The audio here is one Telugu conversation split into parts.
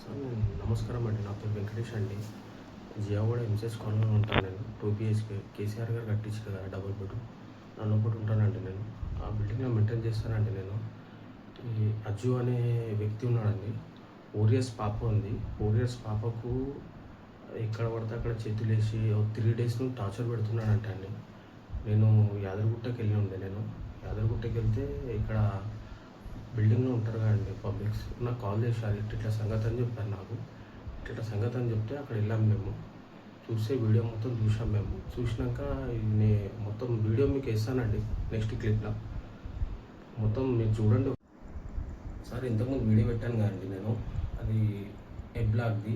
సార్ నమస్కారం అండి. నా పేరు వెంకటేష్ అండి. జియాగూడ ఎంసెస్ కాలనీలో ఉంటాను నేను. 2 బిహెచ్‌కే కేసీఆర్ గారు కట్టించారు కదా డబుల్ బెడ్. దాని లోపట ఉంటానండి నేను. ఆ బిల్డింగ్‌లో మెయింటైన్ చేస్తానండి నేను. ఈ అజ్జు అనే వ్యక్తి ఉన్నాడండి. 4 ఇయర్స్ పాప ఉంది. 4 ఇయర్స్ పాపకు ఎక్కడ పడితే అక్కడ చేతులేసి ఓ 3 డేస్ నుండి టార్చర్ పెడుతున్నాడంట అండి. నేను యాదగిరిగుట్టకెళ్ళి ఉండే నేను. యాదగిరిగుట్టకెళ్తే ఇక్కడ బిల్డింగ్‌లో ఉంటారు కదండీ పబ్లిక్స్. నాకు కాల్ చేశారు. ఇట్లా సంగతి అని చెప్పారు నాకు. ఇట్లా సంగతి అని చెప్తే అక్కడ వెళ్ళాం మేము. చూస్తే వీడియో మొత్తం చూసాం మేము. చూసినాక మొత్తం వీడియో మీకు వేస్తానండి నెక్స్ట్ క్లిప్‌లో. మొత్తం మీరు చూడండి. సార్ ఇంతకుముందు వీడియో పెట్టాను కదండి నేను. అది ఏ బ్లాక్‌ది.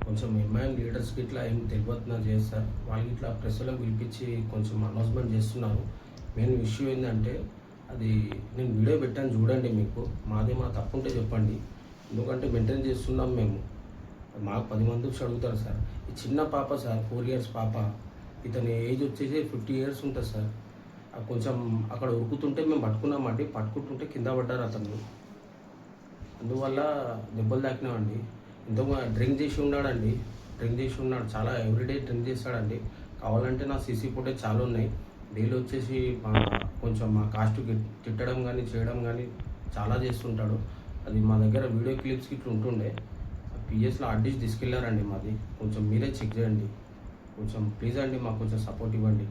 కొంచెం ఎంఐఎం లీడర్స్కి ఇట్లా ఏం తెలియదు చేస్తారు. వాళ్ళకి ఇట్లా ప్రెస్‌లో పిలిపించి కొంచెం అనౌన్స్మెంట్ చేస్తున్నారు. మెయిన్ ఇష్యూ ఏంటంటే అది నేను వీడియో పెట్టాను చూడండి మీకు. మా తప్పు ఉంటే చెప్పండి. ఎందుకంటే మెయింటైన్ చేస్తున్నాం మేము. మాకు 10 మంది వచ్చి అడుగుతారు సార్. ఈ చిన్న పాప సార్ 4 ఇయర్స్ పాప. ఇతని ఏజ్ వచ్చేసి 50 ఇయర్స్ ఉంటుంది సార్. కొంచెం అక్కడ ఉరుకుతుంటే మేము పట్టుకున్నామండి. పట్టుకుంటుంటే కింద పడ్డారు అతను. అందువల్ల దెబ్బలు తాకినామండి. ఇంతకు డ్రింక్ చేసి ఉన్నాడండి. డ్రింక్ చేసి ఉన్నాడు. చాలా ఎవ్రీడే డ్రింక్ చేస్తాడండి. కావాలంటే నా సీసీ ఫుటేజ్ చాలా ఉన్నాయి. డైలీ వచ్చేసి కొంచెం మా కాస్ట్ తిట్టడం కానీ చేయడం కానీ చాలా చేస్తుంటాడు. అది మా దగ్గర వీడియో క్లిప్స్ ఇట్లా ఉంటుండే. పిఎస్లో ఆర్డీస్ తీసుకెళ్లారండి మాది. కొంచెం మీరే చెక్ చేయండి. కొంచెం ప్లీజ్ అండి మాకు కొంచెం సపోర్ట్ ఇవ్వండి.